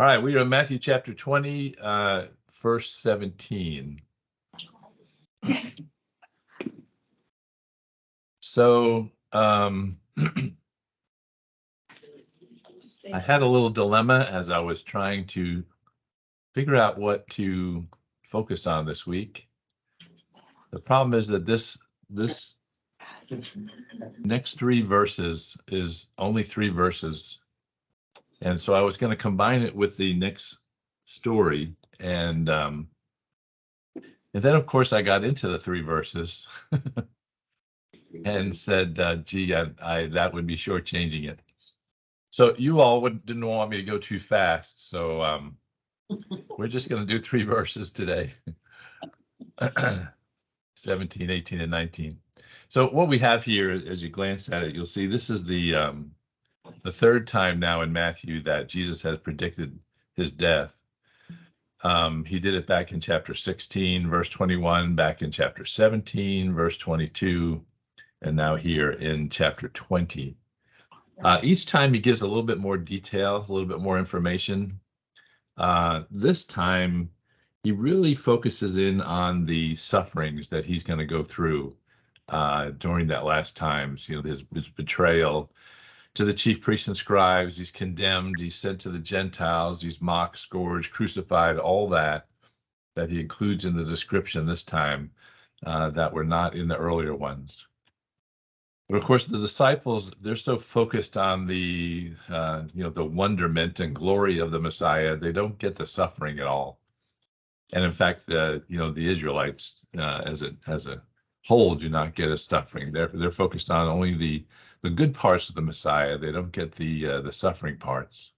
All right, we are in Matthew chapter 20, verse 17. So I had a little dilemma as I was trying to figure out what to focus on this week. The problem is that this next 3 verses is only 3 verses. And so I was going to combine it with the next story. And then, of course, I got into the 3 verses and said, gee, I that would be shortchanging it. So you all didn't want me to go too fast. So we're just going to do 3 verses today. 17, 18, and 19. So what we have here, as you glance at it, you'll see this is the 3rd time now in Matthew that Jesus has predicted his death. He did it back in chapter 16, verse 21, back in chapter 17, verse 22, and now here in chapter 20. Each time he gives a little bit more detail, a little bit more information. This time, he really focuses in on the sufferings that he's going to go through during that last times. You know, his betrayal to the chief priests and scribes. He's condemned. He's sent to the Gentiles. He's mocked, scourged, crucified. All that he includes in the description this time that were not in the earlier ones. But of course, the disciples, they're so focused on the the wonderment and glory of the Messiah, they don't get the suffering at all. And in fact, the Israelites, as a whole, do not get a suffering. They're focused on only the good parts of the Messiah. They don't get the suffering parts.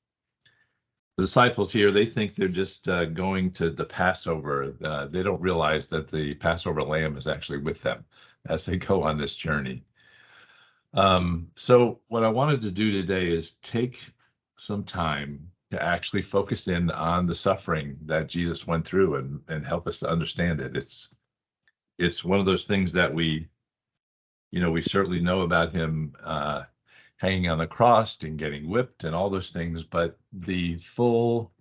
The disciples here, they think they're just going to the Passover. They don't realize that the Passover lamb is actually with them as they go on this journey. So what I wanted to do today is take some time to actually focus in on the suffering that Jesus went through and help us to understand it. It's one of those things that we certainly know about him hanging on the cross and getting whipped and all those things, but the full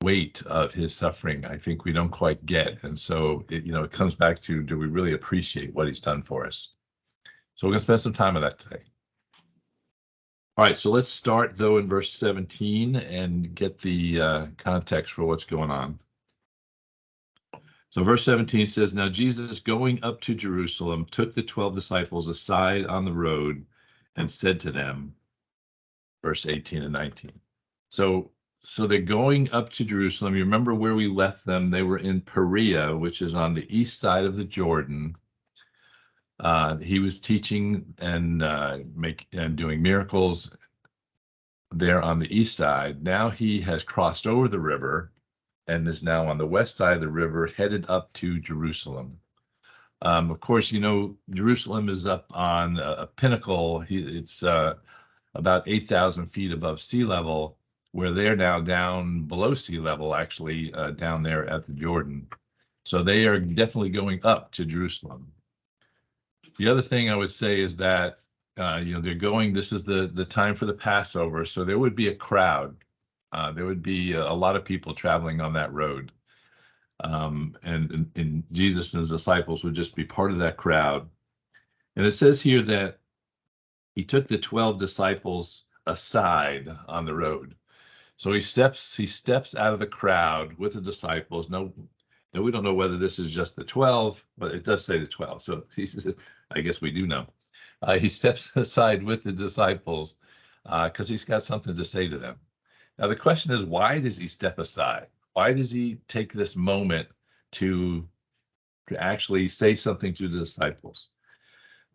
weight of his suffering, I think we don't quite get. And so it comes back to, do we really appreciate what he's done for us? So we're going to spend some time on that today. All right, so let's start, though, in verse 17 and get the context for what's going on. So verse 17 says, "Now Jesus, going up to Jerusalem, took the 12 disciples aside on the road and said to them," verse 18 and 19. So they're going up to Jerusalem. You remember where we left them. They were in Perea, which is on the east side of the Jordan. He was teaching and doing miracles there on the east side. Now he has crossed over the river and is now on the west side of the river, headed up to Jerusalem. Of course, Jerusalem is up on a pinnacle. It's about 8,000 feet above sea level, where they're now down below sea level, actually, down there at the Jordan. So they are definitely going up to Jerusalem. The other thing I would say is that, they're going, this is the time for the Passover, so there would be a crowd. There would be a lot of people traveling on that road. And Jesus and his disciples would just be part of that crowd. And it says here that he took the 12 disciples aside on the road. So he steps out of the crowd with the disciples. No, we don't know whether this is just the 12, but it does say the 12. So he says, I guess we do know. He steps aside with the disciples because he's got something to say to them. Now, the question is, why does he step aside? Why does he take this moment to actually say something to the disciples?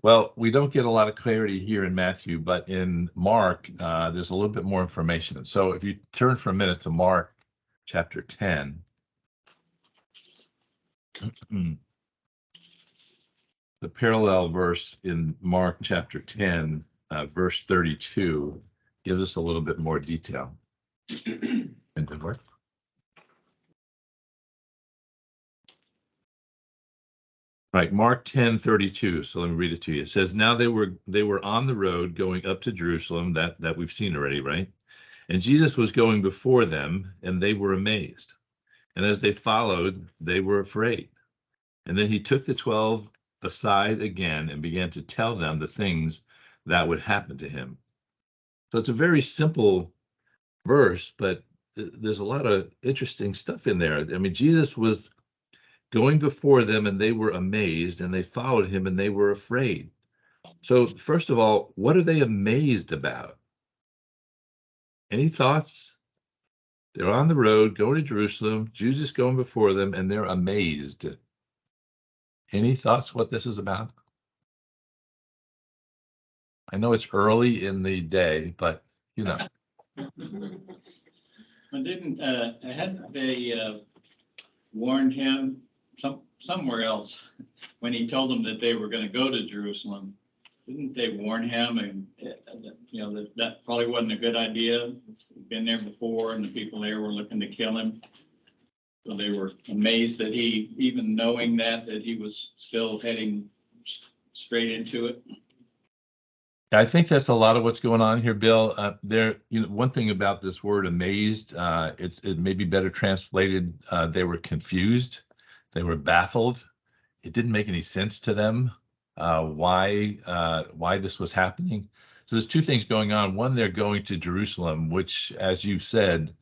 Well, we don't get a lot of clarity here in Matthew, but in Mark, there's a little bit more information. So if you turn for a minute to Mark chapter 10, the parallel verse in Mark chapter 10, verse 32, gives us a little bit more detail. Right, Mark 10:32. So let me read it to you. It says, "Now they were on the road going up to Jerusalem," that we've seen already, right? And Jesus was going before them, and they were amazed. And as they followed, they were afraid. And then he took the 12 aside again and began to tell them the things that would happen to him. So it's a very simple verse, but there's a lot of interesting stuff in there. I mean, Jesus was going before them, and they were amazed, and they followed him, and they were afraid. So, first of all, what are they amazed about? Any thoughts? They're on the road going to Jerusalem, Jesus going before them, and they're amazed. Any thoughts what this is about? I know it's early in the day, but you know. Hadn't they warned him somewhere else when he told them that they were going to go to Jerusalem? Didn't they warn him, and that probably wasn't a good idea? He'd been there before, and the people there were looking to kill him. So they were amazed that he, even knowing that he was still heading straight into it. I think that's a lot of what's going on here, Bill. One thing about this word "amazed," it may be better translated. They were confused, they were baffled. It didn't make any sense to them why this was happening. So there's two things going on. One, they're going to Jerusalem, which, as you said,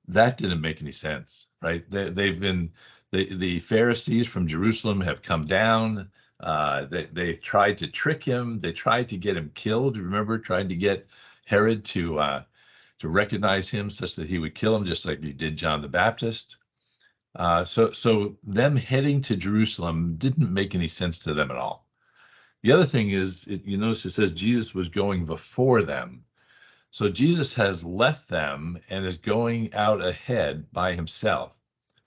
that didn't make any sense, right? The Pharisees from Jerusalem have come down. They tried to trick him. They tried to get him killed. Remember, trying to get Herod to recognize him such that he would kill him, just like he did John the Baptist. So them heading to Jerusalem didn't make any sense to them at all. The other thing is, you notice it says Jesus was going before them. So Jesus has left them and is going out ahead by himself.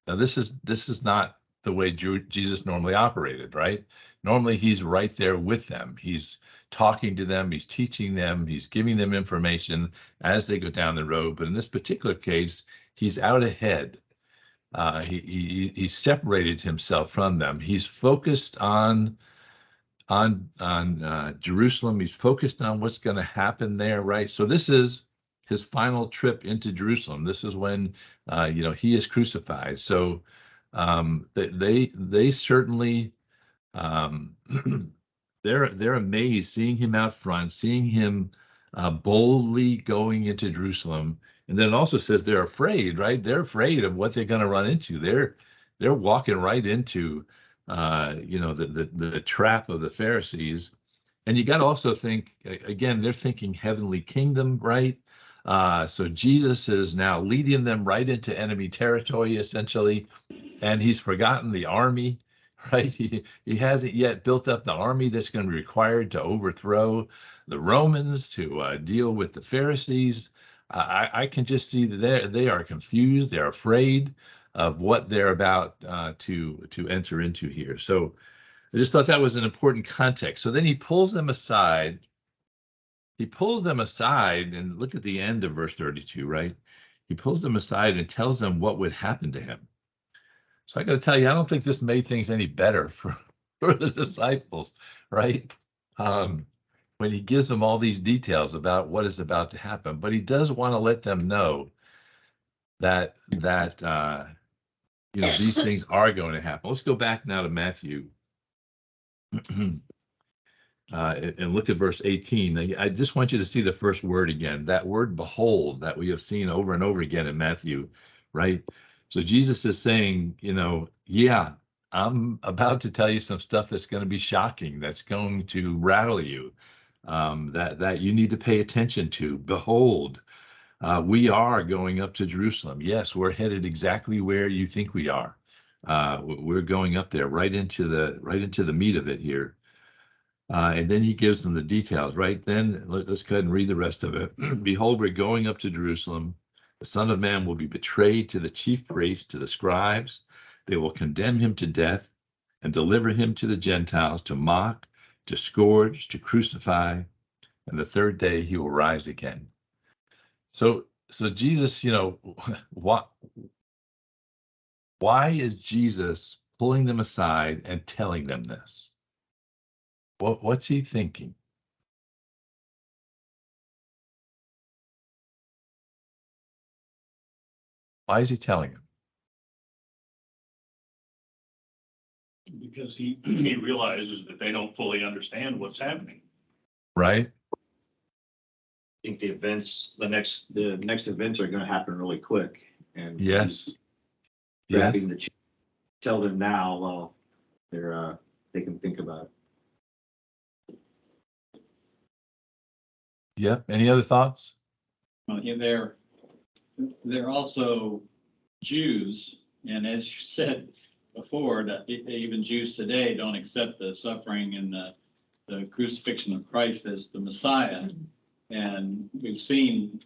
Now, this is not the way Jesus normally operated, right? Normally, he's right there with them. He's talking to them. He's teaching them. He's giving them information as they go down the road. But in this particular case, he's out ahead. He separated himself from them. He's focused on Jerusalem. He's focused on what's going to happen there, right? So this is his final trip into Jerusalem. This is when he is crucified. So they certainly they're amazed seeing him out front, seeing him boldly going into Jerusalem. And then it also says they're afraid, right? They're afraid of what they're going to run into. They're walking right into the trap of the Pharisees. And you got to also think, again, they're thinking heavenly kingdom, right? So Jesus is now leading them right into enemy territory, essentially, and he's forgotten the army, right? He hasn't yet built up the army that's going to be required to overthrow the Romans, to deal with the Pharisees. I can just see that they are confused. They're afraid of what they're about to enter into here. So I just thought that was an important context. So then he pulls them aside. He pulls them aside, and look at the end of verse 32, right? He pulls them aside and tells them what would happen to him. So I got to tell you, I don't think this made things any better for the disciples, right? When he gives them all these details about what is about to happen, but he does want to let them know that these things are going to happen. Let's go back now to Matthew and look at verse 18. I just want you to see the first word again, that word behold that we have seen over and over again in Matthew, right? So Jesus is saying, yeah, I'm about to tell you some stuff that's going to be shocking, that's going to rattle you, that you need to pay attention to. Behold, we are going up to Jerusalem. Yes, we're headed exactly where you think we are. We're going up there, right into the meat of it here. And then he gives them the details, right? Then let's go ahead and read the rest of it. Behold, we're going up to Jerusalem. The Son of Man will be betrayed to the chief priests, to the scribes. They will condemn him to death and deliver him to the Gentiles to mock, to scourge, to crucify. And the third day he will rise again. So Jesus, why is Jesus pulling them aside and telling them this? What's he thinking? Why is he telling him? Because he realizes that they don't fully understand what's happening. Right? I think the next events are going to happen really quick. And Yes. grabbing Yes. the tell them now, well, they can think about it. Yep. Any other thoughts? Well, yeah, they're also Jews, and as you said before, that even Jews today don't accept the suffering and the crucifixion of Christ as the Messiah. And we've seen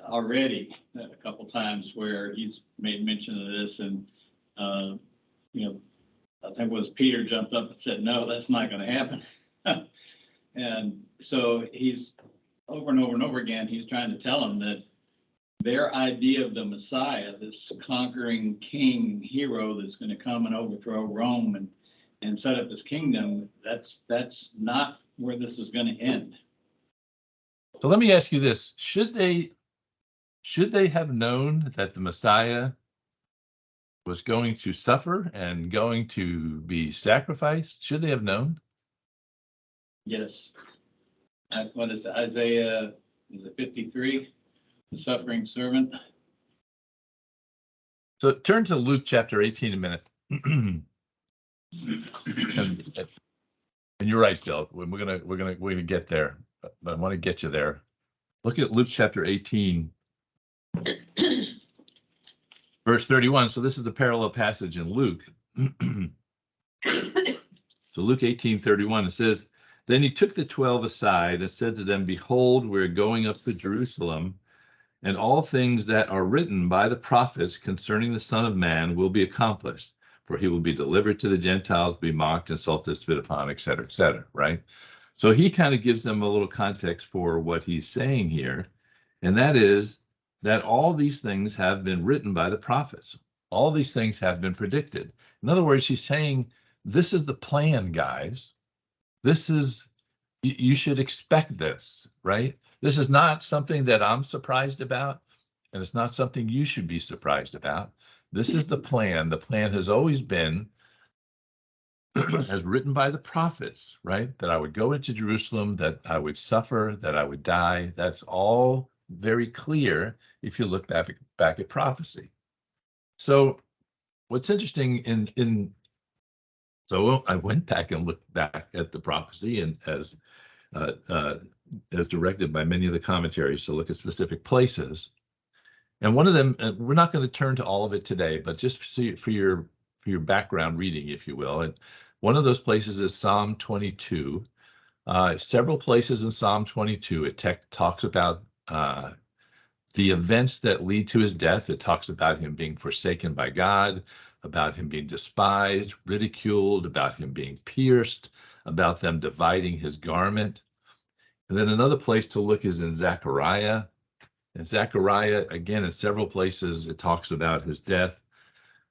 already a couple times where he's made mention of this, and I think it was Peter jumped up and said, "No, that's not going to happen." And so he's over and over and over again, he's trying to tell them that their idea of the Messiah, this conquering king hero that's going to come and overthrow Rome and set up his kingdom, that's not where this is going to end. So let me ask you this. Should they have known that the Messiah was going to suffer and going to be sacrificed? Should they have known? Yes. What is it? Isaiah, is it 53? The suffering servant. So turn to Luke chapter 18 a minute. and you're right, Bill. We're gonna get there, but I want to get you there. Look at Luke chapter 18, verse 31. So this is the parallel passage in Luke. So Luke 18:31, it says, "Then he took the 12 aside and said to them, Behold, we're going up to Jerusalem, and all things that are written by the prophets concerning the Son of Man will be accomplished. For he will be delivered to the Gentiles, be mocked, insulted, spit upon, etc., etc." Right? So he kind of gives them a little context for what he's saying here. And that is that all these things have been written by the prophets. All these things have been predicted. In other words, he's saying, this is the plan, guys. You should expect this, right? This is not something that I'm surprised about, and it's not something you should be surprised about. This is the plan. The plan has always been, as written by the prophets, right? That I would go into Jerusalem, that I would suffer, that I would die. That's all very clear if you look back at prophecy. So what's interesting so I went back and looked back at the prophecy, and as directed by many of the commentaries, to look at specific places. And one of them, we're not going to turn to all of it today, but just for your background reading, if you will. And one of those places is Psalm 22. Several places in Psalm 22, it talks about the events that lead to his death. It talks about him being forsaken by God, about him being despised, ridiculed, about him being pierced, about them dividing his garment. And then another place to look is in Zechariah. In Zechariah, again, in several places, it talks about his death.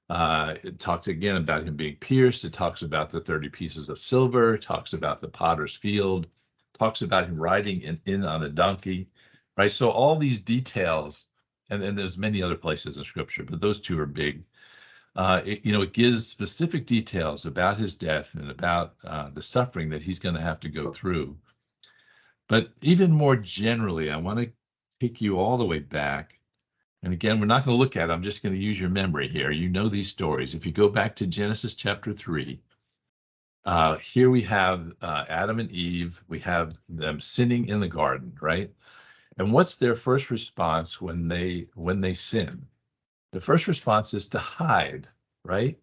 It talks again about him being pierced. It talks about the 30 pieces of silver. It talks about the potter's field. It talks about him riding in on a donkey, right? So all these details, and there's many other places in Scripture, but those two are big. It gives specific details about his death and about the suffering that he's going to have to go through. But even more generally, I want to take you all the way back. And again, we're not going to look at it. I'm just going to use your memory here. You know these stories. If you go back to Genesis chapter 3, here we have Adam and Eve. We have them sinning in the garden, right? And what's their first response when they sin? The first response is to hide, right?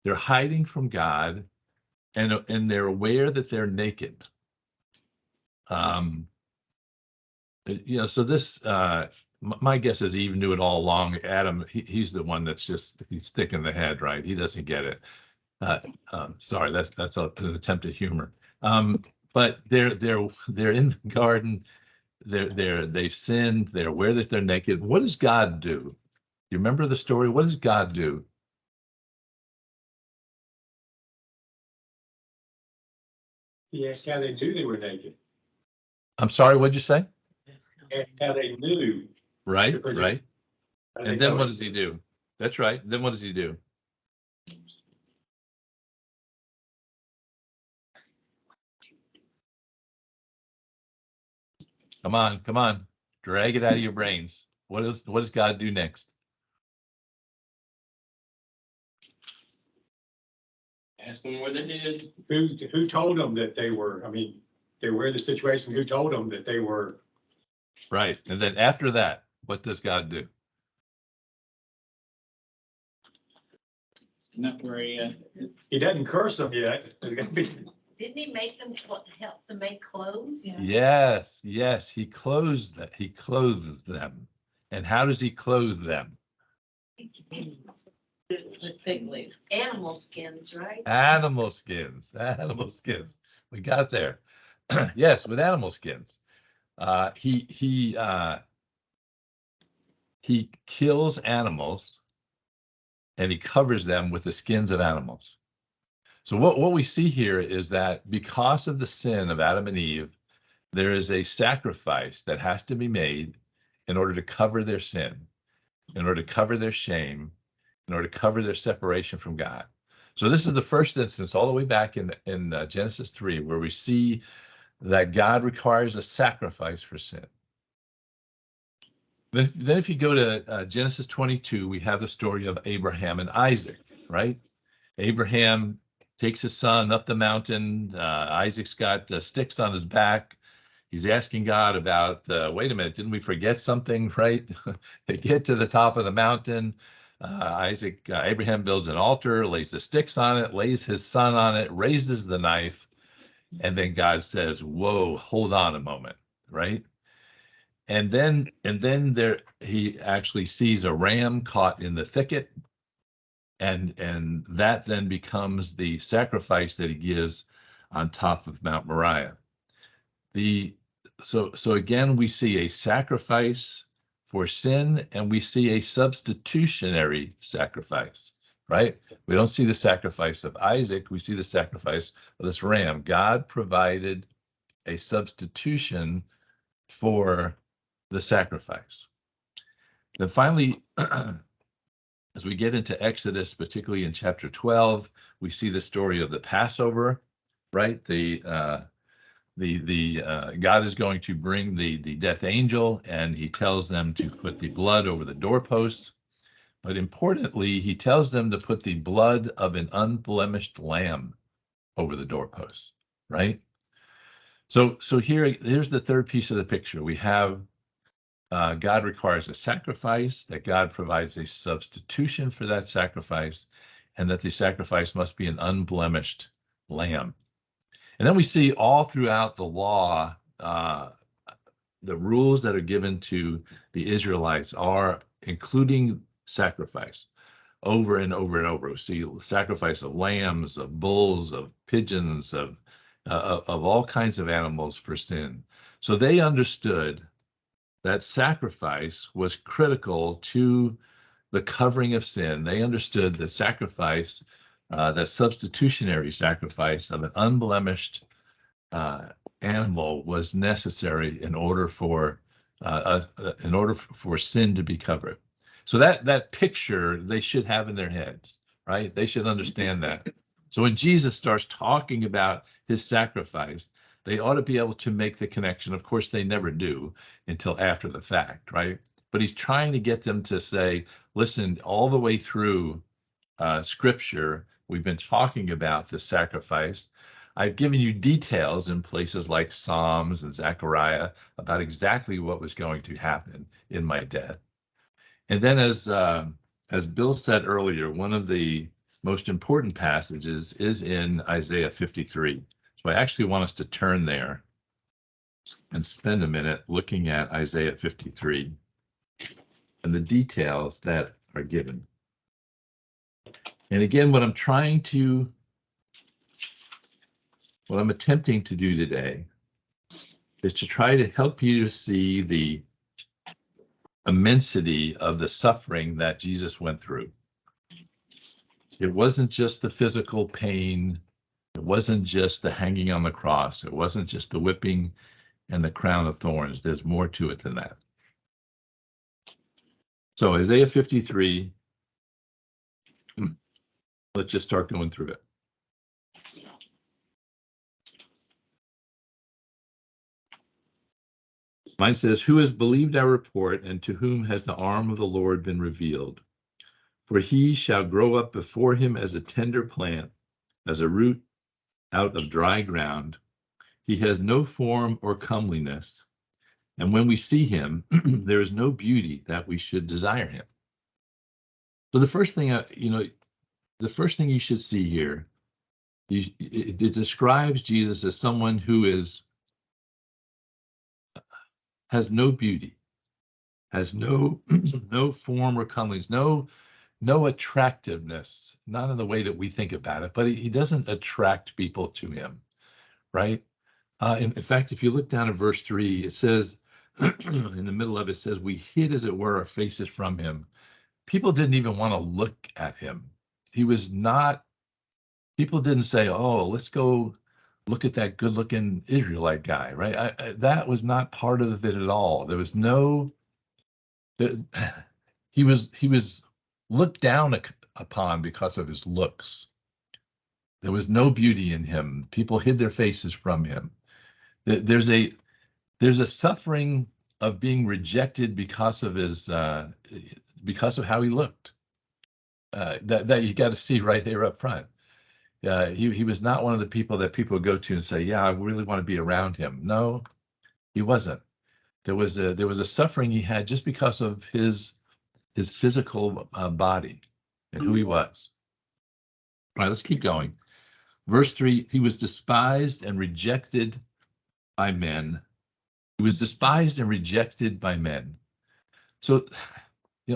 They're hiding from God, and they're aware that they're naked. So this, my guess is Eve knew it all along. Adam, he's the one he's thick in the head, right? He doesn't get it. Sorry, that's an attempt at humor. But they're in the garden. They've sinned. They're aware that they're naked. What does God do? You remember the story? What does God do? He asked how they knew they were naked. I'm sorry, what'd you say? Asked how they knew. Right. And then what does he do? That's right. Then what does he do? Come on, come on. Drag it out of your brains. What does God do next? Ask them what they did. Who told them that they were, I mean, they were in the situation, who told them that they were? Right. And then after that, what does God do? Not where He doesn't curse them yet. Didn't he make them, help them make clothes? Yes, yes, he clothes that. He clothes them. And how does he clothe them? With fig leaves, animal skins, right? Animal skins, animal skins. We got there. Yes, with animal skins. He kills animals and he covers them with the skins of animals. So what we see here is that because of the sin of Adam and Eve, there is a sacrifice that has to be made in order to cover their sin, in order to cover their shame, in order to cover their separation from God. So this is the first instance all the way back in Genesis 3, where we see that God requires a sacrifice for sin. Then if you go to Genesis 22, we have the story of Abraham and Isaac, right? Abraham takes his son up the mountain. Isaac's got sticks on his back. He's asking God about, wait a minute, didn't we forget something, right? They get to the top of the mountain. Abraham builds an altar, lays the sticks on it, lays his son on it, raises the knife, and then God says, whoa, hold on a moment, right? And then there he actually sees a ram caught in the thicket, and that then becomes the sacrifice that he gives on top of Mount Moriah. So again, we see a sacrifice for sin, and we see a substitutionary sacrifice, right? We don't see the sacrifice of Isaac, we see the sacrifice of this ram. God provided a substitution for the sacrifice. Then finally, as we get into Exodus, particularly in chapter 12, we see the story of the Passover, right? God is going to bring the death angel, and he tells them to put the blood over the doorposts. But importantly, he tells them to put the blood of an unblemished lamb over the doorposts, right? So here's the third piece of the picture. We have God requires a sacrifice, that God provides a substitution for that sacrifice, and that the sacrifice must be an unblemished lamb. And then we see all throughout the law, the rules that are given to the Israelites are including sacrifice over and over and over. We see the sacrifice of lambs, of bulls, of pigeons, of all kinds of animals for sin. So they understood that sacrifice was critical to the covering of sin. They understood that sacrifice, that substitutionary sacrifice of an unblemished animal was necessary in order for sin to be covered. So that picture they should have in their heads, right? They should understand that. So when Jesus starts talking about his sacrifice, they ought to be able to make the connection. Of course, they never do until after the fact, right? But he's trying to get them to say, listen, all the way through Scripture, we've been talking about the sacrifice. I've given you details in places like Psalms and Zechariah about exactly what was going to happen in my death. And then as Bill said earlier, one of the most important passages is in Isaiah 53. So I actually want us to turn there and spend a minute looking at Isaiah 53 and the details that are given. And again, what I'm attempting to do today is to try to help you to see the immensity of the suffering that Jesus went through. It wasn't just the physical pain. It wasn't just the hanging on the cross. It wasn't just the whipping and the crown of thorns. There's more to it than that. So Isaiah 53, let's just start going through it. Mine says, who has believed our report, and to whom has the arm of the Lord been revealed? For he shall grow up before him as a tender plant, as a root out of dry ground. He has no form or comeliness, and when we see him, there is no beauty that we should desire him. So the first thing, the first thing you should see here, it describes Jesus as someone who has no beauty, has no no form or comeliness, no attractiveness, not in the way that we think about it, but he doesn't attract people to him, right? In fact, if you look down at verse 3, it says, in the middle of it says, we hid, as it were, our faces from him. People didn't even want to look at him. He was not, people didn't say, oh, let's go look at that good-looking Israelite guy, right? That was not part of it at all. There was no, he was looked down upon because of his looks. There was no beauty in him. People hid their faces from him. There's a suffering of being rejected because of his because of how he looked. That you got to see right here up front. He was not one of the people that people go to and say, yeah, I really want to be around him. No, he wasn't. There was a suffering he had just because of his physical body and who he was. All right, let's keep going. Verse 3, he was despised and rejected by men. He was despised and rejected by men. So,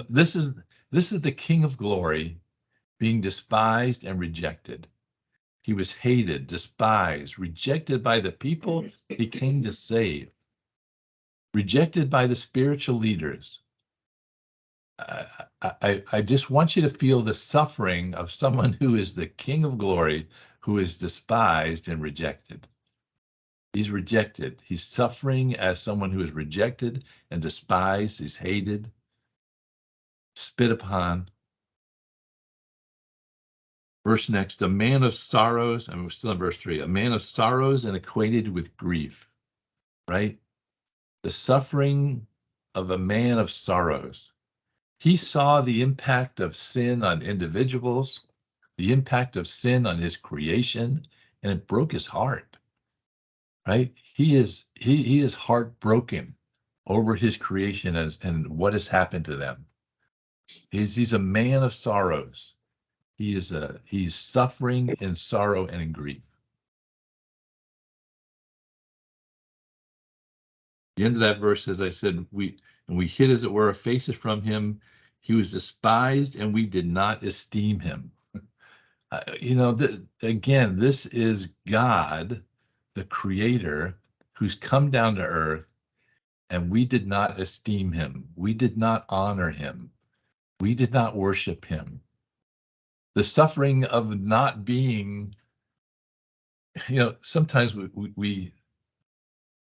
this is the King of Glory being despised and rejected. He was hated, despised, rejected by the people he came to save, rejected by the spiritual leaders. I just want you to feel the suffering of someone who is the King of Glory, who is despised and rejected. He's rejected. He's suffering as someone who is rejected and despised. He's hated, spit upon. Verse next, a man of sorrows, and we're still in verse 3, a man of sorrows and acquainted with grief, right? The suffering of a man of sorrows. He saw the impact of sin on individuals, the impact of sin on his creation, and it broke his heart, right? He is heartbroken over his creation and what has happened to them. He's a man of sorrows. He's suffering in sorrow and in grief. The end of that verse, as I said, we hid, as it were, our faces from him. He was despised, and we did not esteem him. Again, this is God, the Creator, who's come down to earth, and we did not esteem him. We did not honor him. We did not worship him. The suffering of not being, sometimes we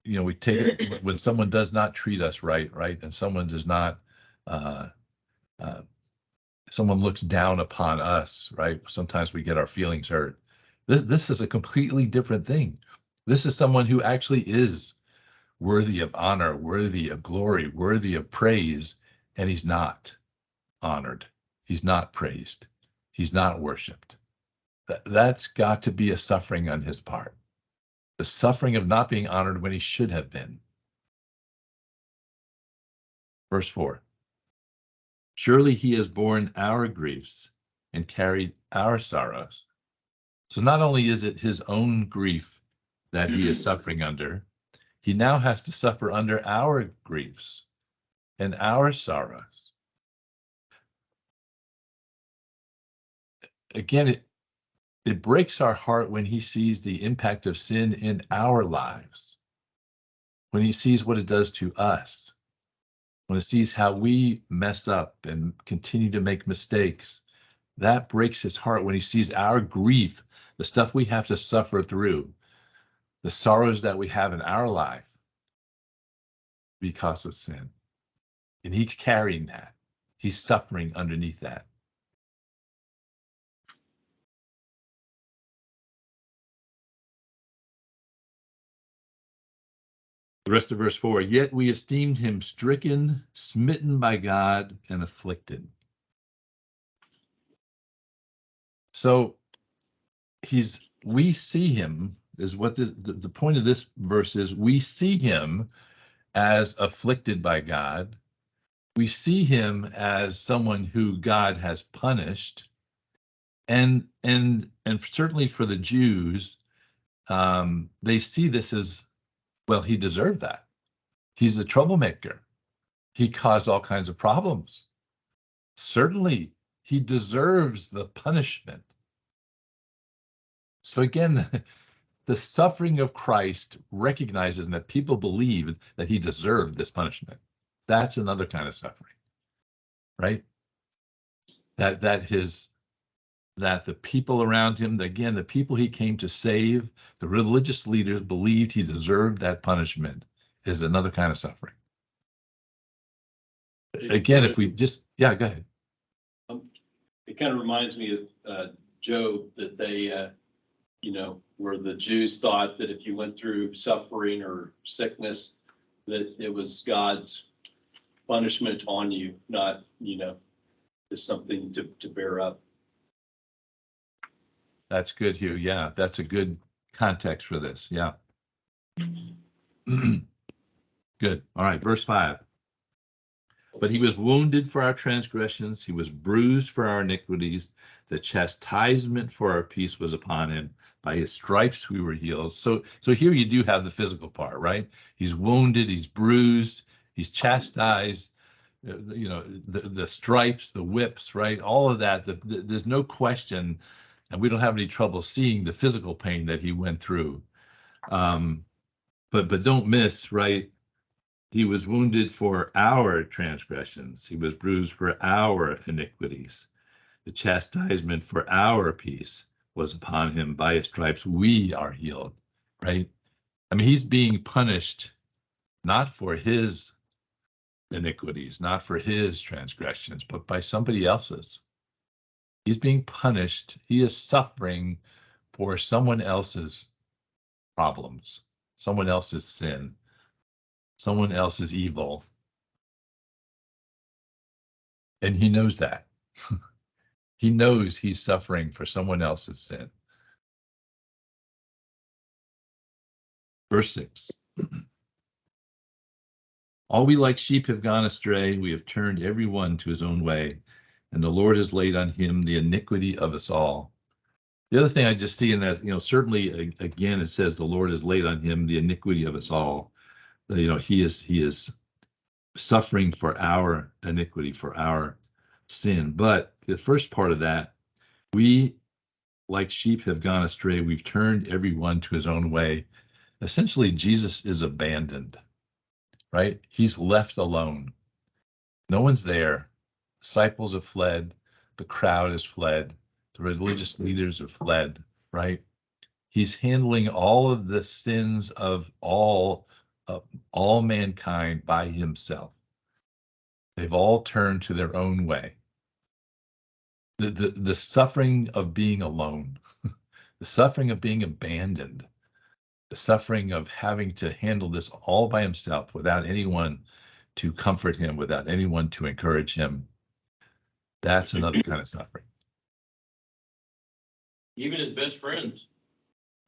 take it when someone does not treat us right, and someone does not, someone looks down upon us, right? Sometimes we get our feelings hurt. This is a completely different thing. This is someone who actually is worthy of honor, worthy of glory, worthy of praise, and he's not honored. He's not praised. He's not worshiped. That's got to be a suffering on his part. The suffering of not being honored when he should have been. Verse 4. Surely he has borne our griefs and carried our sorrows. So not only is it his own grief that he is suffering under, he now has to suffer under our griefs and our sorrows. Again, it breaks our heart when he sees the impact of sin in our lives, when he sees what it does to us, when he sees how we mess up and continue to make mistakes. That breaks his heart when he sees our grief, the stuff we have to suffer through, the sorrows that we have in our life because of sin. And he's carrying that. He's suffering underneath that. The rest of verse 4, yet we esteemed him stricken, smitten by God, and afflicted. So we see him, is what the point of this verse is. We see him as afflicted by God. We see him as someone who God has punished. And certainly for the Jews, they see this as, well, he deserved that. He's a troublemaker. He caused all kinds of problems. Certainly, he deserves the punishment. So again, the suffering of Christ recognizes that people believe that he deserved this punishment. That's another kind of suffering, right? That the people around him, again, the people he came to save, the religious leaders believed he deserved that punishment, is another kind of suffering. Again, if we just, yeah, go ahead. It kind of reminds me of Job, that they, where the Jews thought that if you went through suffering or sickness, that it was God's punishment on you, not, just something to bear up. That's good, Hugh. Yeah, that's a good context for this. Yeah. Good. All right, verse 5. But he was wounded for our transgressions, he was bruised for our iniquities. The chastisement for our peace was upon him. By his stripes we were healed. So here you do have the physical part, right? He's wounded, he's bruised, he's chastised. The stripes, the whips, right? All of that. There's no question, and we don't have any trouble seeing the physical pain that he went through. But don't miss, right? He was wounded for our transgressions. He was bruised for our iniquities. The chastisement for our peace was upon him. By his stripes we are healed, right? I mean, he's being punished not for his iniquities, not for his transgressions, but by somebody else's. He's being punished. He is suffering for someone else's problems, someone else's sin, someone else's evil. And he knows that. He knows he's suffering for someone else's sin. Verse 6. All we like sheep have gone astray. We have turned every one to his own way, and the Lord has laid on him the iniquity of us all. The other thing I just see in that, certainly again, it says the Lord has laid on him the iniquity of us all. He is suffering for our iniquity, for our sin. But the first part of that, we like sheep have gone astray. We've turned everyone to his own way. Essentially, Jesus is abandoned, right? He's left alone. No one's there. Disciples have fled. The crowd has fled. The religious leaders have fled, right? He's handling all of the sins of all mankind by himself. They've all turned to their own way. The suffering of being alone, the suffering of being abandoned, the suffering of having to handle this all by himself without anyone to comfort him, without anyone to encourage him. That's another kind of suffering. Even his best friends.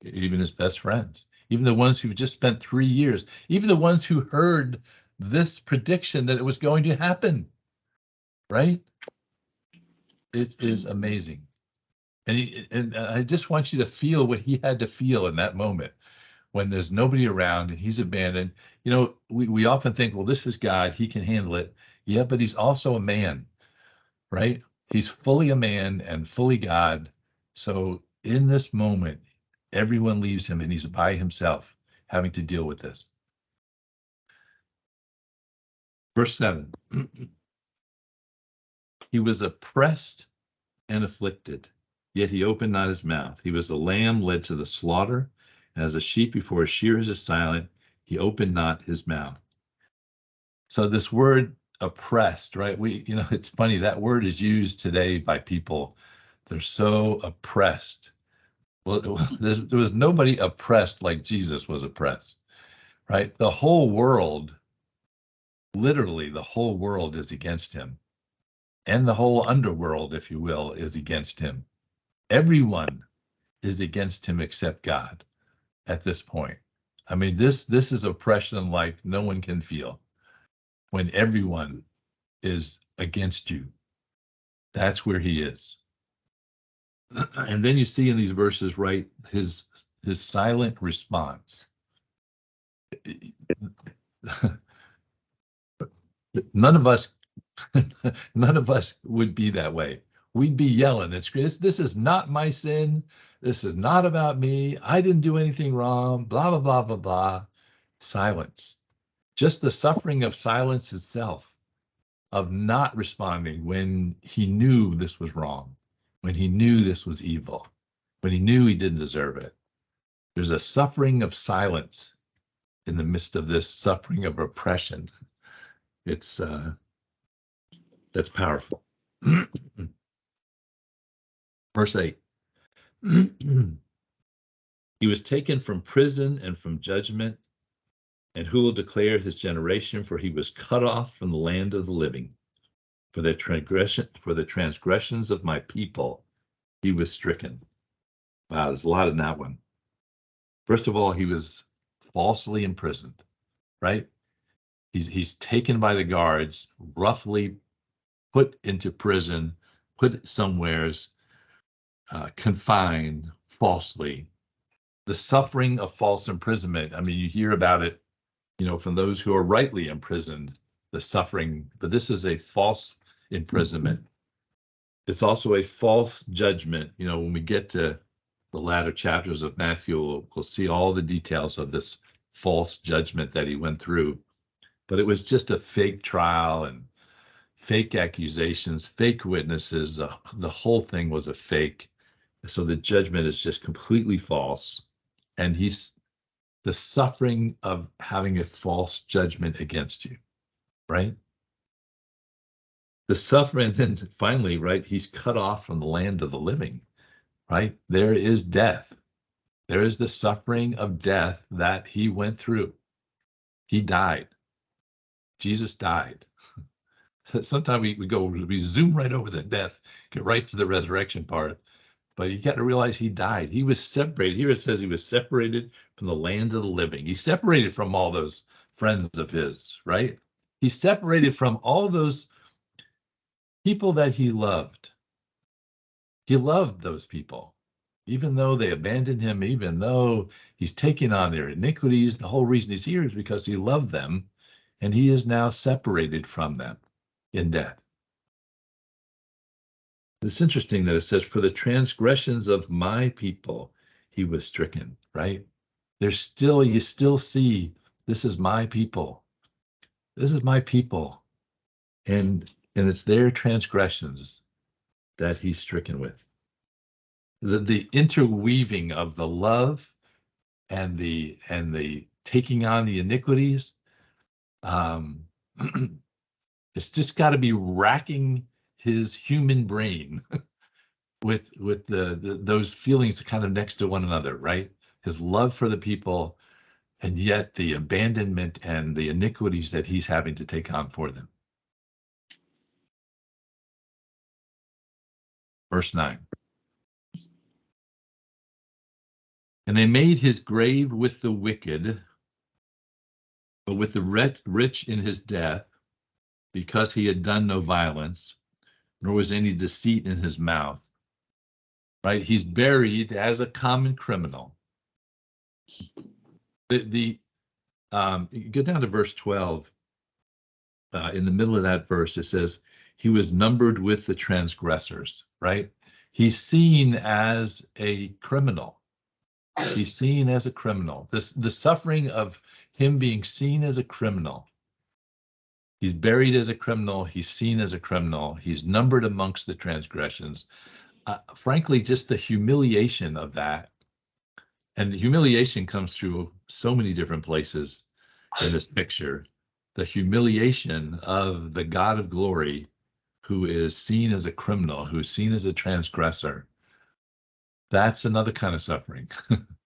Even his best friends, even the ones who've just spent 3 years, even the ones who heard this prediction that it was going to happen, right? It is amazing. And I just want you to feel what he had to feel in that moment when there's nobody around and he's abandoned. We often think, well, this is God, he can handle it. Yeah, but he's also a man, right? He's fully a man and fully God. So in this moment, everyone leaves him and he's by himself having to deal with this. Verse 7. He was oppressed and afflicted, yet he opened not his mouth. He was a lamb led to the slaughter, and as a sheep before his shearers is silent, he opened not his mouth. So this word oppressed, right? It's funny, that word is used today by people. They're so oppressed. Well, there was nobody oppressed like Jesus was oppressed, right? The whole world, literally the whole world is against him. And the whole underworld, if you will, is against him. Everyone is against him except God at this point. I mean, this is oppression like no one can feel when everyone is against you. That's where he is. And then you see in these verses, right, his silent response. None of us would be that way. We'd be yelling, this is not my sin. This is not about me. I didn't do anything wrong. Blah, blah, blah, blah, blah. Silence. Just the suffering of silence itself, of not responding when he knew this was wrong, when he knew this was evil, when he knew he didn't deserve it. There's a suffering of silence in the midst of this suffering of oppression. It's that's powerful. Verse 8. He was taken from prison and from judgment, and who will declare his generation? For he was cut off from the land of the living. For the transgressions of my people, he was stricken. Wow, there's a lot in that one. First of all, he was falsely imprisoned, right? He's taken by the guards, roughly put into prison, put somewheres, confined falsely. The suffering of false imprisonment. I mean, you hear about it, from those who are rightly imprisoned, the suffering, but this is a false imprisonment. It's also a false judgment. When we get to the latter chapters of Matthew, we'll see all the details of this false judgment that he went through. But it was just a fake trial and fake accusations, fake witnesses. The whole thing was a fake. So the judgment is just completely false. And he's the suffering of having a false judgment against you, right? The suffering, and then finally, right, he's cut off from the land of the living, right? There is death. There is the suffering of death that he went through. He died. Jesus died. Sometimes we zoom right over the death, get right to the resurrection part. But you got to realize he died. He was separated. Here it says he was separated from the land of the living. He's separated from all those friends of his, right? He's separated from all those people that he loved. He loved those people, even though they abandoned him, even though he's taking on their iniquities. The whole reason he's here is because he loved them, and he is now separated from them in death. It's interesting that it says, for the transgressions of my people, he was stricken, right? You still see, this is my people. This is my people. And it's their transgressions that he's stricken with. The interweaving of the love and the taking on the iniquities, it's just got to be racking his human brain with those feelings kind of next to one another, right? His love for the people, and yet the abandonment and the iniquities that he's having to take on for them. Verse 9. And they made his grave with the wicked, but with the rich in his death, because he had done no violence, nor was any deceit in his mouth. Right? He's buried as a common criminal. You go down to verse 12. In the middle of that verse, it says, he was numbered with the transgressors, right? He's seen as a criminal. He's seen as a criminal. The suffering of him being seen as a criminal. He's buried as a criminal. He's seen as a criminal. He's numbered amongst the transgressions. Frankly, just the humiliation of that. And the humiliation comes through so many different places in this picture. the humiliation of the God of glory, who is seen as a criminal, who is seen as a transgressor. That's another kind of suffering.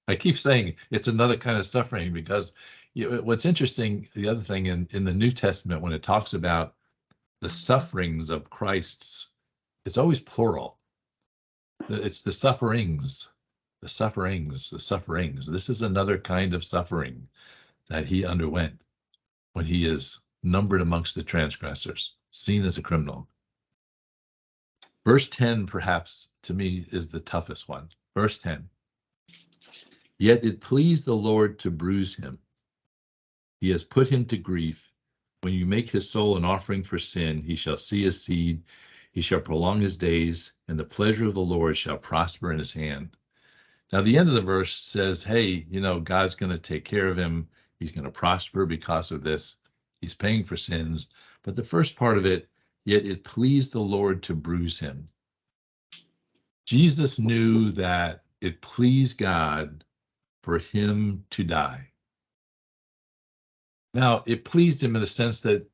I keep saying it's another kind of suffering because what's interesting, the other thing in the New Testament, when it talks about the sufferings of Christ's, it's always plural. It's the sufferings, the sufferings, the sufferings. This is another kind of suffering that he underwent when he is numbered amongst the transgressors, seen as a criminal. Verse 10, perhaps, to me, is the toughest one. Verse 10. Yet it pleased the Lord to bruise him. He has put him to grief. When you make his soul an offering for sin, he shall see his seed. He shall prolong his days, and the pleasure of the Lord shall prosper in his hand. Now, the end of the verse says, hey, God's going to take care of him. He's going to prosper because of this. He's paying for sins. But the first part of it, yet it pleased the Lord to bruise him. Jesus knew that it pleased God for him to die. Now, it pleased him in the sense that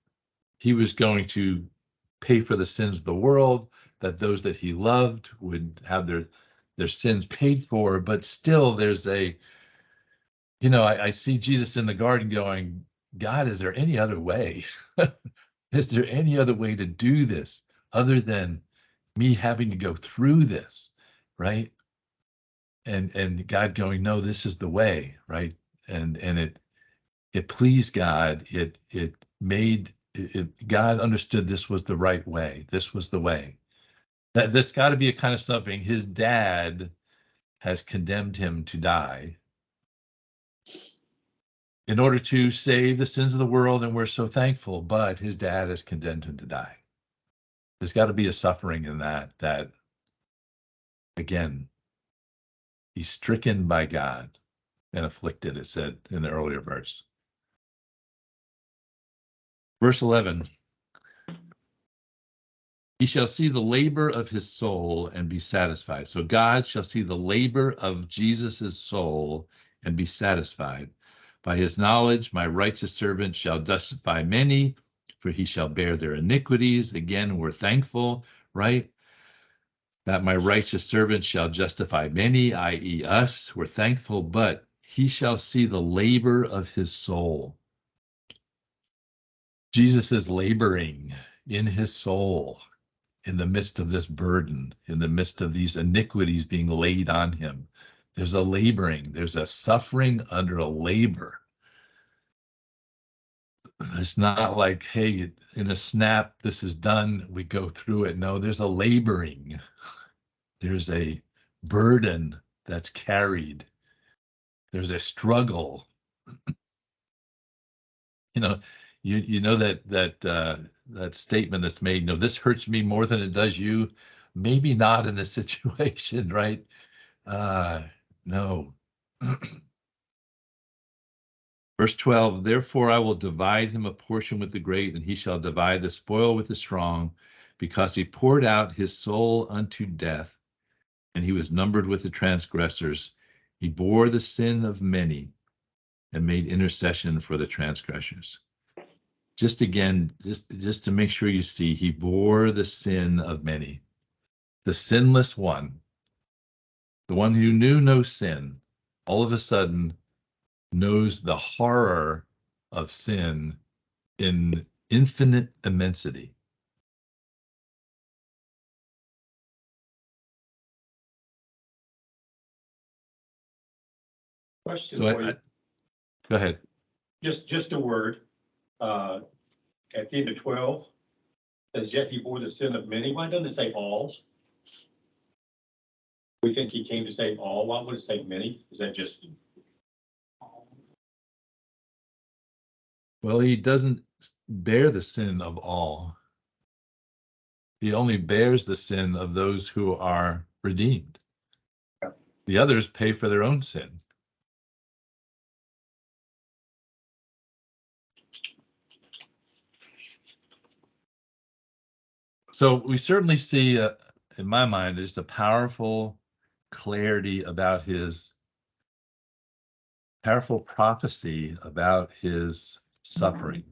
he was going to pay for the sins of the world, that those that he loved would have their sins paid for, but still there's I see Jesus in the garden going, God, is there any other way? Is there any other way to do this other than me having to go through this, right? And God going, no, this is the way, right? And it pleased God. God understood this was the right way. This was the way. That's got to be a kind of suffering. His dad has condemned him to die in order to save the sins of the world, and we're so thankful, but his dad has condemned him to die. There's got to be a suffering in that, again, he's stricken by God and afflicted, it said in the earlier verse. Verse 11, he shall see the labor of his soul and be satisfied. So God shall see the labor of Jesus's soul and be satisfied. By his knowledge, my righteous servant shall justify many, for he shall bear their iniquities. Again, we're thankful, right? That my righteous servant shall justify many, i.e. us. We're thankful, but he shall see the labor of his soul. Jesus is laboring in his soul in the midst of this burden, in the midst of these iniquities being laid on him. There's a laboring, there's a suffering under a labor. It's not like, hey, in a snap, this is done, we go through it. No, there's a laboring. There's a burden that's carried. There's a struggle. That statement that's made, this hurts me more than it does you. Maybe not in this situation, right? No. Verse 12, therefore I will divide him a portion with the great, and he shall divide the spoil with the strong, because he poured out his soul unto death, and he was numbered with the transgressors. He bore the sin of many and made intercession for the transgressors. Just to make sure you see, he bore the sin of many. The sinless one, the one who knew no sin, all of a sudden knows the horror of sin in infinite immensity. Question So for you, go ahead. just a word, at the end of 12, says yet he bore the sin of many. Why doesn't it say all? We think he came to save all. Why would it say many? Is that just? Well, he doesn't bear the sin of all. He only bears the sin of those who are redeemed. The others pay for their own sin. So we certainly see, in my mind, just a powerful clarity about his powerful prophecy about his suffering.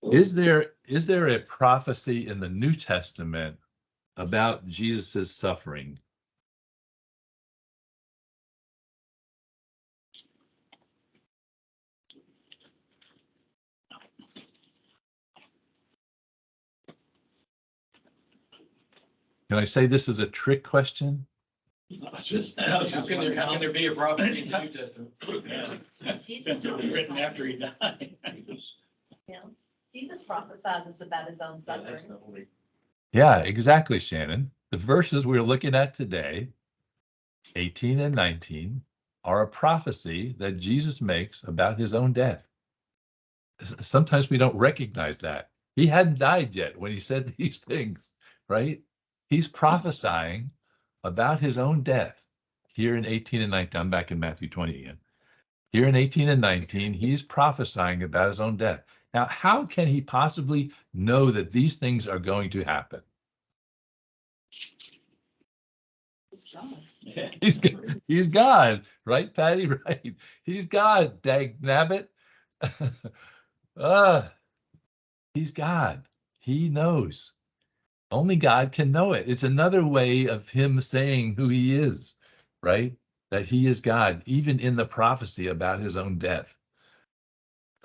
Is there a prophecy in the New Testament about Jesus's suffering? Can I say this is a trick question? How can there be a prophecy in the New Testament? Jesus It was written after he died. Jesus prophesies about his own suffering. Yeah, exactly, Shannon. The verses we're looking at today, 18 and 19, are a prophecy that Jesus makes about his own death. Sometimes we don't recognize that. He hadn't died yet when he said these things, right? He's prophesying about his own death here in 18 and 19. I'm back in Matthew 20 again. Here in 18 and 19, he's prophesying about his own death. Now, how can he possibly know that these things are going to happen? He's God, right, Patty? Right. He's God, dag nabbit. He's God. He knows. Only God can know it. It's another way of him saying who he is, right? That he is God, even in the prophecy about his own death.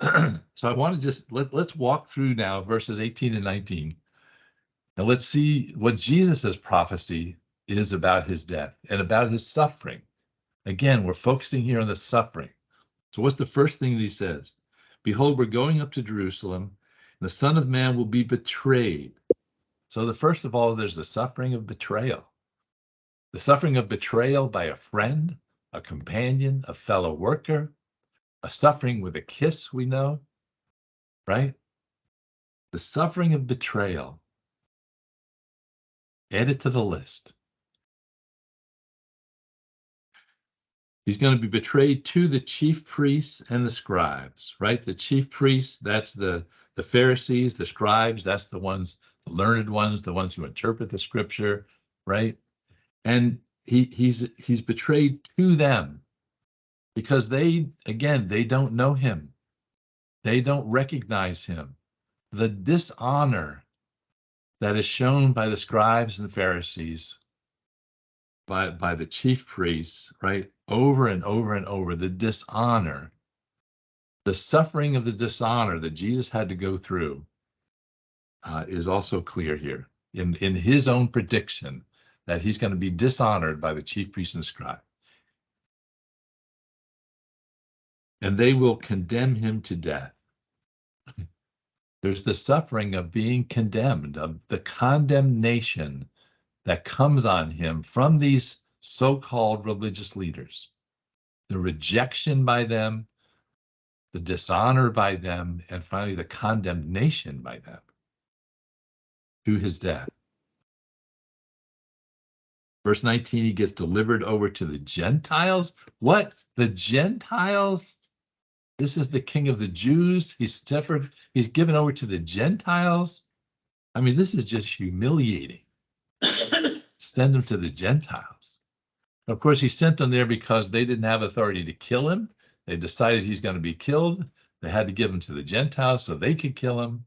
So I want to just let's walk through now verses 18 and 19. And let's see what Jesus's prophecy is about his death and about his suffering. Again, we're focusing here on the suffering. So what's the first thing that he says? Behold, we're going up to Jerusalem, and the Son of Man will be betrayed. So the first of all, there's the suffering of betrayal. The suffering of betrayal by a friend, a companion, a fellow worker, a suffering with a kiss, we know, right? The suffering of betrayal. Add it to the list. He's going to be betrayed to the chief priests and the scribes, right? The chief priests, that's the Pharisees, the scribes, that's the ones, the learned ones, the ones who interpret the scripture, right? And he's betrayed to them because they don't know him. They don't recognize him. The dishonor that is shown by the scribes and the Pharisees, by the chief priests, right? Over and over and over, the dishonor, the suffering of the dishonor that Jesus had to go through is also clear here in his own prediction that he's going to be dishonored by the chief priests and scribe. And they will condemn him to death. There's the suffering of being condemned, of the condemnation that comes on him from these so-called religious leaders, the rejection by them, the dishonor by them, and finally the condemnation by them to his death. Verse 19, he gets delivered over to the Gentiles. What? The Gentiles? This is the King of the Jews. He's given over to the Gentiles. I mean, this is just humiliating. Send him to the Gentiles. Of course, he sent them there because they didn't have authority to kill him. They decided he's going to be killed. They had to give him to the Gentiles so they could kill him.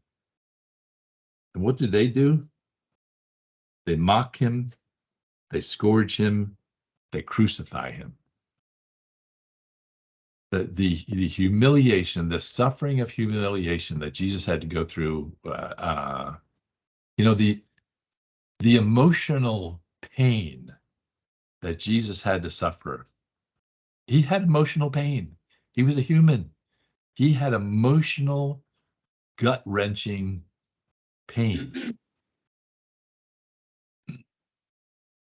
And what did they do? They mock him. They scourge him. They crucify him. The humiliation, the suffering of humiliation that Jesus had to go through, the emotional pain that Jesus had to suffer. He had emotional pain. He was a human. He had emotional, gut-wrenching pain.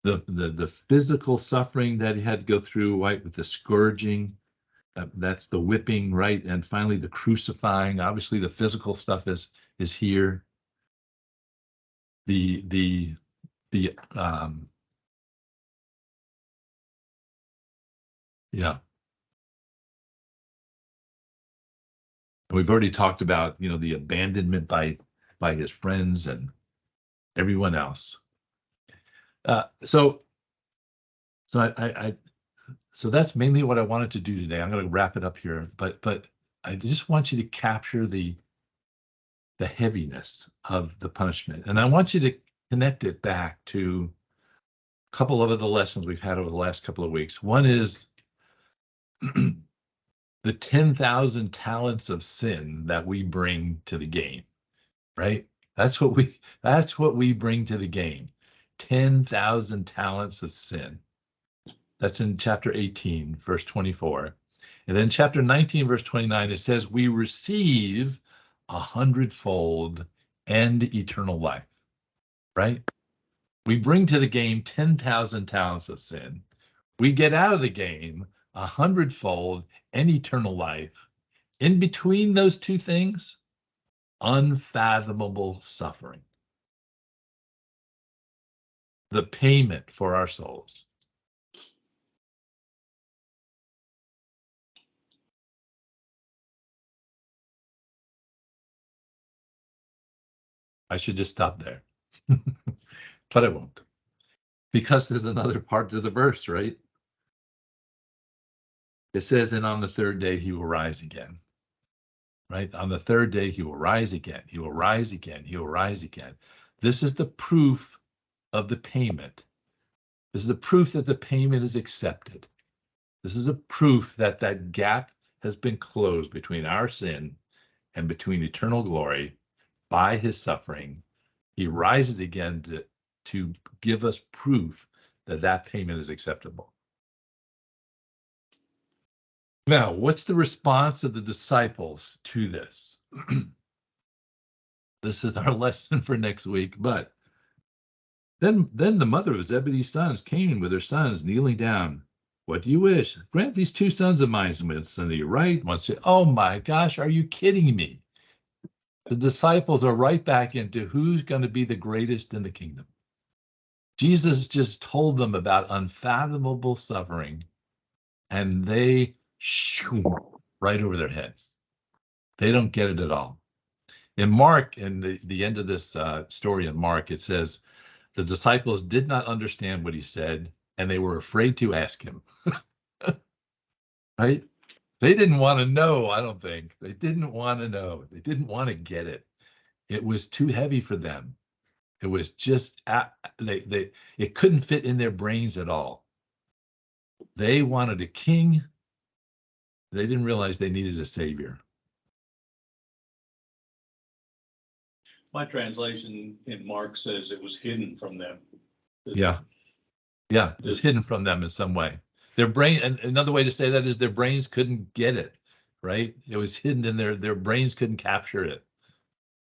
The physical suffering that he had to go through, right, with the scourging, that's the whipping, right, and finally the crucifying. Obviously, the physical stuff is here. Yeah. We've already talked about, the abandonment by his friends and everyone else. So that's mainly what I wanted to do today. I'm going to wrap it up here, but I just want you to capture the the heaviness of the punishment. And I want you to connect it back to a couple of the lessons we've had over the last couple of weeks. One is the 10,000 talents of sin that we bring to the game, right? That's what we bring to the game. 10,000 talents of sin. That's in chapter 18, verse 24. And then chapter 19, verse 29, it says, we receive 100-fold and eternal life, right? We bring to the game 10,000 talents of sin. We get out of the game 100-fold and eternal life. In between those two things, unfathomable suffering. The payment for our souls. I should just stop there, but I won't, because there's another part to the verse, right? It says, and on the third day he will rise again, right? On the third day he will rise again. He will rise again. He will rise again. This is the proof of the payment. This is the proof that the payment is accepted. This is a proof that that gap has been closed between our sin and between eternal glory by his suffering. He rises again to give us proof that that payment is acceptable. Now, what's the response of the disciples to this? This is our lesson for next week. But then the mother of Zebedee's sons came with her sons, kneeling down. What do you wish? Grant these two sons of mine. One son to your right, one to, oh my gosh, are you kidding me? The disciples are right back into who's going to be the greatest in the kingdom. Jesus just told them about unfathomable suffering, and they shoo right over their heads. They don't get it at all. In Mark, in the end of this story in Mark, it says, the disciples did not understand what he said, and they were afraid to ask him. Right? They didn't want to know, I don't think. They didn't want to know. They didn't want to get it. It was too heavy for them. It was just, it couldn't fit in their brains at all. They wanted a king. They didn't realize they needed a savior. My translation in Mark says it was hidden from them. Yeah. Yeah, it's hidden from them in some way. Their brain, and another way to say that is their brains couldn't get it, right? It was hidden in their brains couldn't capture it.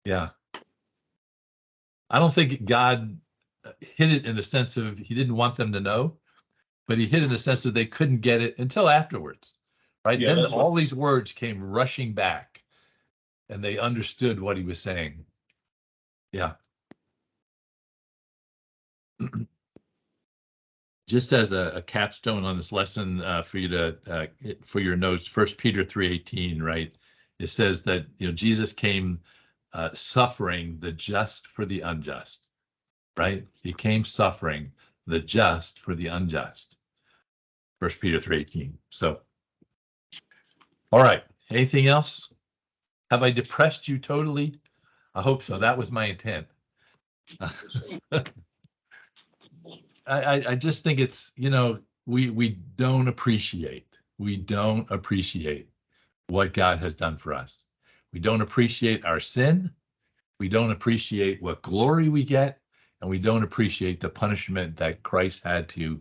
Yeah. I don't think God hid it in the sense of he didn't want them to know, but he hid in the sense that they couldn't get it until afterwards, right? Yeah, Then that's all these words came rushing back and they understood what he was saying. Yeah. Just as a capstone on this lesson for you to for your notes, 1 Peter 3:18, right? It says that Jesus came suffering the just for the unjust, right? He came suffering the just for the unjust. 1 Peter 3:18. So, all right. Anything else? Have I depressed you totally? I hope so. That was my intent. I just think it's, we don't appreciate what God has done for us. We don't appreciate our sin. We don't appreciate what glory we get, and we don't appreciate the punishment that Christ had to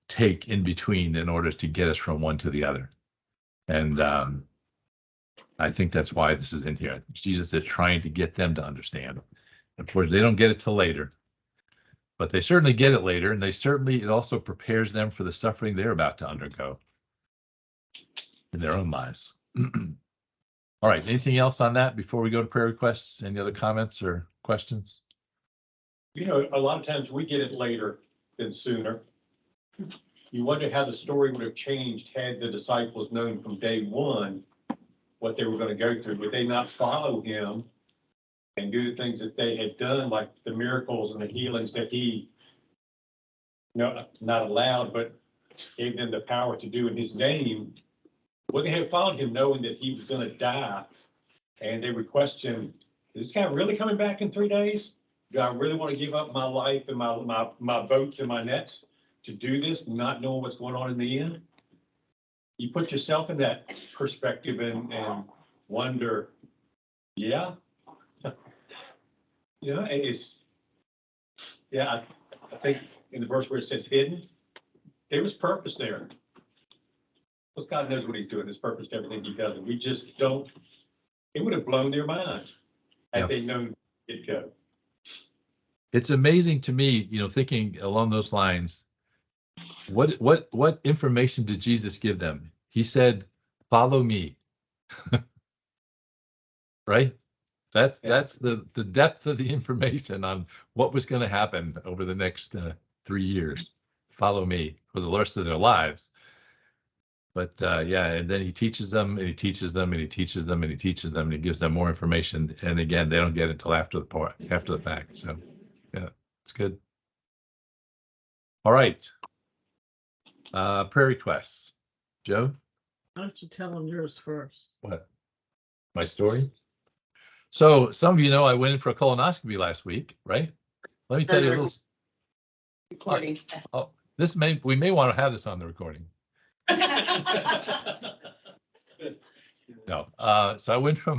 take in between in order to get us from one to the other. And I think that's why this is in here. Jesus is trying to get them to understand. Of course, they don't get it till later. But they certainly get it later, and it also prepares them for the suffering they're about to undergo in their own lives. All right, anything else on that before we go to prayer requests? Any other comments or questions? A lot of times we get it later than sooner. You wonder how the story would have changed had the disciples known from day one what they were going to go through. Would they not follow him and do the things that they had done, like the miracles and the healings that he, not allowed, but gave them the power to do in his name? Would they have followed him knowing that he was going to die? And they would question, is this guy really coming back in 3 days? Do I really want to give up my life and my boats and my nets to do this, not knowing what's going on in the end? You put yourself in that perspective and wonder, yeah. You know, I think in the verse where it says hidden, there was purpose there. Because God knows what he's doing, there's purpose to everything he does, and we just don't, it would have blown their minds had they known it go. It's amazing to me, thinking along those lines, what information did Jesus give them? He said, follow me. Right? That's the depth of the information on what was going to happen over the next 3 years. Follow me for the rest of their lives. But and then he teaches them, and he teaches them, and he teaches them, and he teaches them, and he gives them more information. And again, they don't get it until after the fact. So yeah, it's good. All right. Prayer requests. Joe? Why don't you tell them yours first? What? My story? So some of you know I went in for a colonoscopy last week, right? Let me tell you a little. Recording. Oh, we may want to have this on the recording. No. So I went from